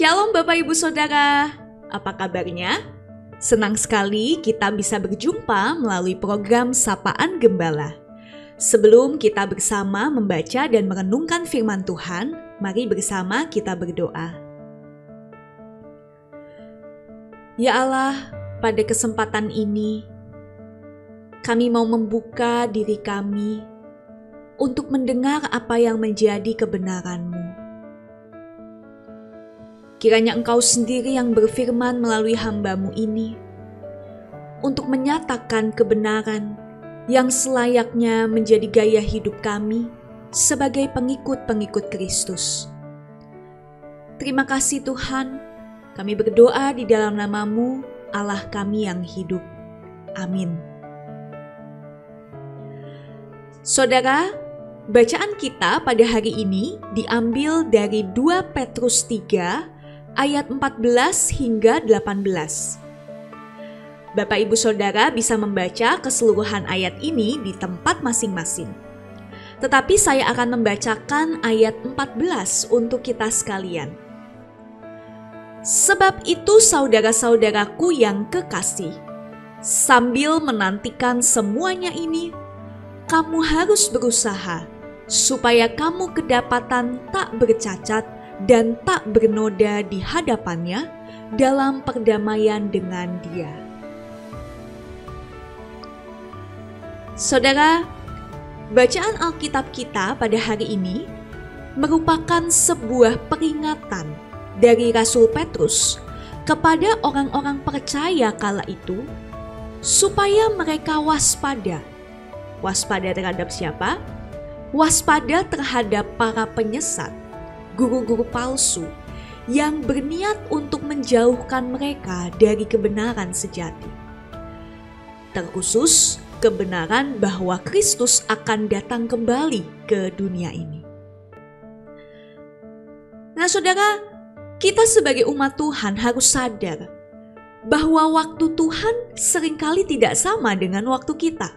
Shalom Bapak Ibu Saudara, apa kabarnya? Senang sekali kita bisa berjumpa melalui program Sapaan Gembala. Sebelum kita bersama membaca dan merenungkan firman Tuhan, mari bersama kita berdoa. Ya Allah, pada kesempatan ini, kami mau membuka diri kami untuk mendengar apa yang menjadi kebenaran-Mu. Kiranya Engkau sendiri yang berfirman melalui hamba-Mu ini untuk menyatakan kebenaran yang selayaknya menjadi gaya hidup kami sebagai pengikut-pengikut Kristus. Terima kasih Tuhan, kami berdoa di dalam nama-Mu, Allah kami yang hidup. Amin. Saudara, bacaan kita pada hari ini diambil dari 2 Petrus 3 ayat 14 hingga 18. Bapak Ibu Saudara bisa membaca keseluruhan ayat ini di tempat masing-masing. Tetapi saya akan membacakan ayat 14 untuk kita sekalian. Sebab itu saudara-saudaraku yang kekasih, sambil menantikan semuanya ini, kamu harus berusaha supaya kamu kedapatan tak bercacat dan tak bernoda di hadapannya dalam perdamaian dengan Dia. Saudara, bacaan Alkitab kita pada hari ini merupakan sebuah peringatan dari Rasul Petrus kepada orang-orang percaya kala itu supaya mereka waspada. Waspada terhadap siapa? Waspada terhadap para penyesat, guru-guru palsu yang berniat untuk menjauhkan mereka dari kebenaran sejati. Terkhusus kebenaran bahwa Kristus akan datang kembali ke dunia ini. Nah saudara, kita sebagai umat Tuhan harus sadar bahwa waktu Tuhan seringkali tidak sama dengan waktu kita.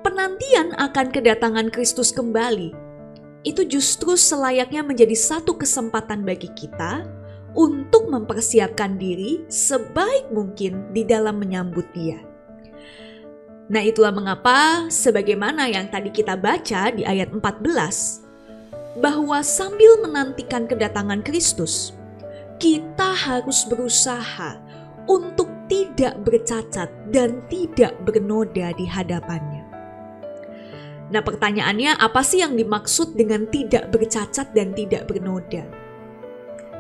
Penantian akan kedatangan Kristus kembali itu justru selayaknya menjadi satu kesempatan bagi kita untuk mempersiapkan diri sebaik mungkin di dalam menyambut Dia. Nah, itulah mengapa sebagaimana yang tadi kita baca di ayat 14, bahwa sambil menantikan kedatangan Kristus, kita harus berusaha untuk tidak bercacat dan tidak bernoda di hadapannya. Nah, pertanyaannya, apa sih yang dimaksud dengan tidak bercacat dan tidak bernoda?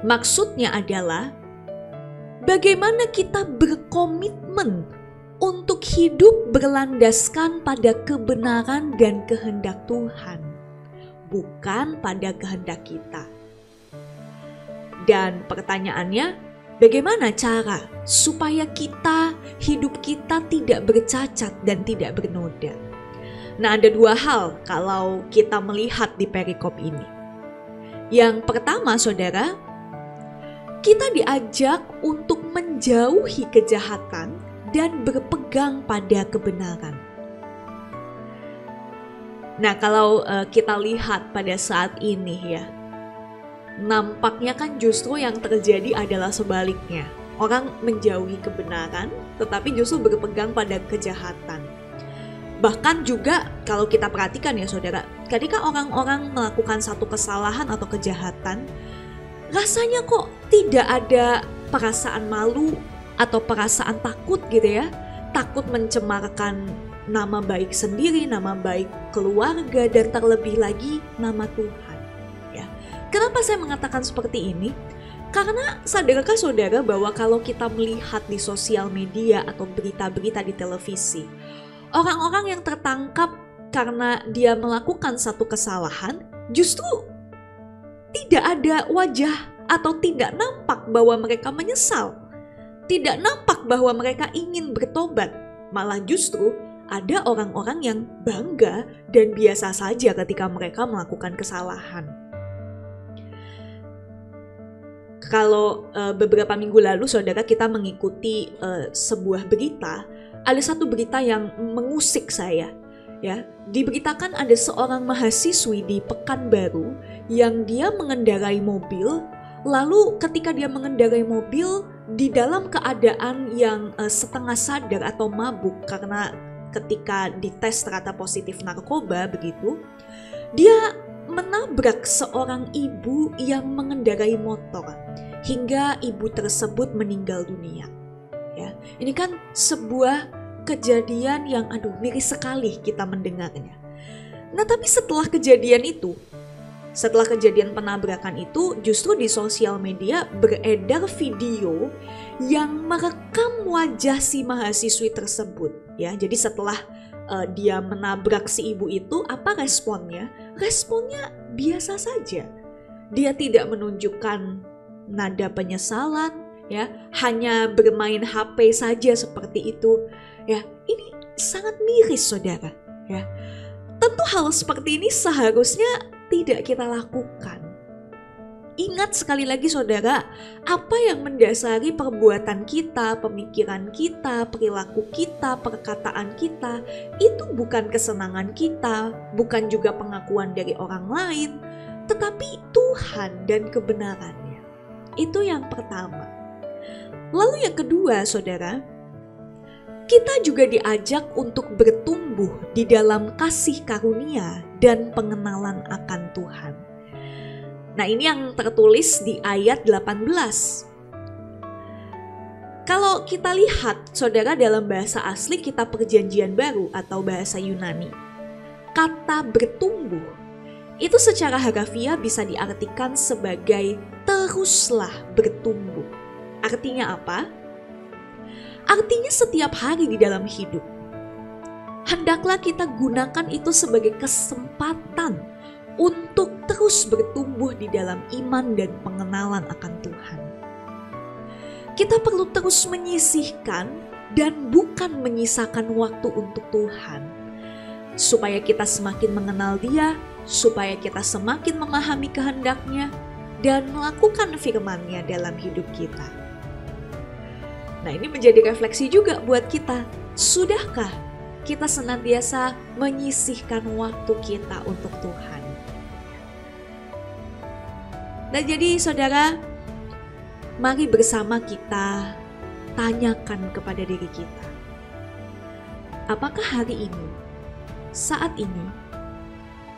Maksudnya adalah bagaimana kita berkomitmen untuk hidup berlandaskan pada kebenaran dan kehendak Tuhan, bukan pada kehendak kita. Dan pertanyaannya, bagaimana cara supaya hidup kita tidak bercacat dan tidak bernoda? Nah, ada dua hal kalau kita melihat di perikop ini. Yang pertama, saudara, kita diajak untuk menjauhi kejahatan dan berpegang pada kebenaran. Nah, kalau kita lihat pada saat ini ya, nampaknya kan justru yang terjadi adalah sebaliknya. Orang menjauhi kebenaran, tetapi justru berpegang pada kejahatan. Bahkan juga kalau kita perhatikan ya saudara, ketika orang-orang melakukan satu kesalahan atau kejahatan, rasanya kok tidak ada perasaan malu atau perasaan takut gitu ya. Takut mencemarkan nama baik sendiri, nama baik keluarga, dan terlebih lagi nama Tuhan. Ya. Kenapa saya mengatakan seperti ini? Karena sadarkah saudara bahwa kalau kita melihat di sosial media atau berita-berita di televisi, orang-orang yang tertangkap karena dia melakukan satu kesalahan justru tidak ada wajah atau tidak nampak bahwa mereka menyesal. Tidak nampak bahwa mereka ingin bertobat. Malah justru ada orang-orang yang bangga dan biasa saja ketika mereka melakukan kesalahan. Kalau beberapa minggu lalu saudara kita mengikuti sebuah berita, ada satu berita yang mengusik saya. Ya, diberitakan ada seorang mahasiswi di Pekanbaru yang dia mengendarai mobil Lalu ketika dia mengendarai mobil di dalam keadaan yang setengah sadar atau mabuk karena ketika dites ternyata positif narkoba begitu, dia menabrak seorang ibu yang mengendarai motor hingga ibu tersebut meninggal dunia. Ya, ini kan sebuah kejadian yang miris sekali kita mendengarnya. Nah, tapi setelah kejadian penabrakan itu, justru di sosial media beredar video yang merekam wajah si mahasiswi tersebut. Ya, jadi setelah dia menabrak si ibu itu, apa responnya? Responnya biasa saja. Dia tidak menunjukkan nada penyesalan, ya, hanya bermain HP saja seperti itu. Ya, ini sangat miris, saudara. Ya, tentu hal seperti ini seharusnya tidak kita lakukan. Ingat sekali lagi, saudara, apa yang mendasari perbuatan kita, pemikiran kita, perilaku kita, perkataan kita, itu bukan kesenangan kita, bukan juga pengakuan dari orang lain, tetapi Tuhan dan kebenarannya. Itu yang pertama. Lalu yang kedua, saudara, kita juga diajak untuk bertumbuh di dalam kasih karunia dan pengenalan akan Tuhan. Nah, ini yang tertulis di ayat 18. Kalau kita lihat, saudara, dalam bahasa asli kitab Perjanjian Baru atau bahasa Yunani, kata bertumbuh itu secara harafiah bisa diartikan sebagai teruslah bertumbuh. Artinya apa? Artinya setiap hari di dalam hidup, hendaklah kita gunakan itu sebagai kesempatan untuk terus bertumbuh di dalam iman dan pengenalan akan Tuhan. Kita perlu terus menyisihkan dan bukan menyisakan waktu untuk Tuhan, supaya kita semakin mengenal Dia, supaya kita semakin memahami kehendak-Nya dan melakukan firman-Nya dalam hidup kita. Nah, ini menjadi refleksi juga buat kita. Sudahkah kita senantiasa menyisihkan waktu kita untuk Tuhan? Nah, jadi saudara, mari bersama kita tanyakan kepada diri kita. Apakah hari ini, saat ini,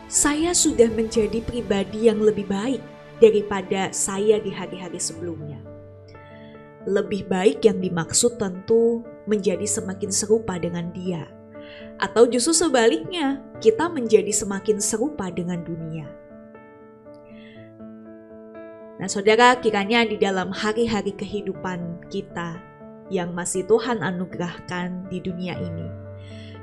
saya sudah menjadi pribadi yang lebih baik daripada saya di hari-hari sebelumnya? Lebih baik yang dimaksud tentu menjadi semakin serupa dengan Dia. Atau justru sebaliknya, kita menjadi semakin serupa dengan dunia. Nah, saudara, kiranya di dalam hari-hari kehidupan kita yang masih Tuhan anugerahkan di dunia ini,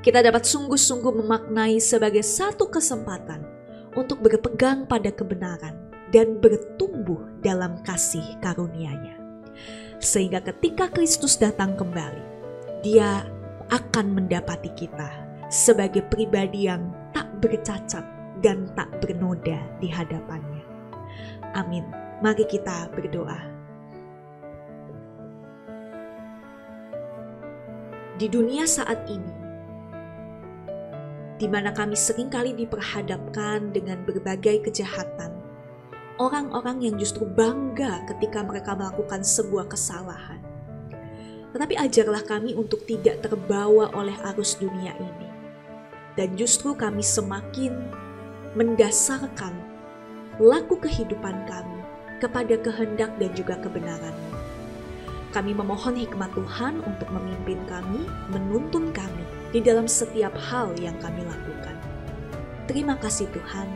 kita dapat sungguh-sungguh memaknai sebagai satu kesempatan untuk berpegang pada kebenaran dan bertumbuh dalam kasih karunia-Nya. Sehingga ketika Kristus datang kembali, Dia akan mendapati kita sebagai pribadi yang tak bercacat dan tak bernoda di hadapan-Nya. Amin. Mari kita berdoa. Di dunia saat ini, di mana kami seringkali diperhadapkan dengan berbagai kejahatan, orang-orang yang justru bangga ketika mereka melakukan sebuah kesalahan. Tetapi ajarlah kami untuk tidak terbawa oleh arus dunia ini. Dan justru kami semakin mendasarkan laku kehidupan kami kepada kehendak dan juga kebenaran-Mu. Kami memohon hikmat Tuhan untuk memimpin kami, menuntun kami di dalam setiap hal yang kami lakukan. Terima kasih Tuhan.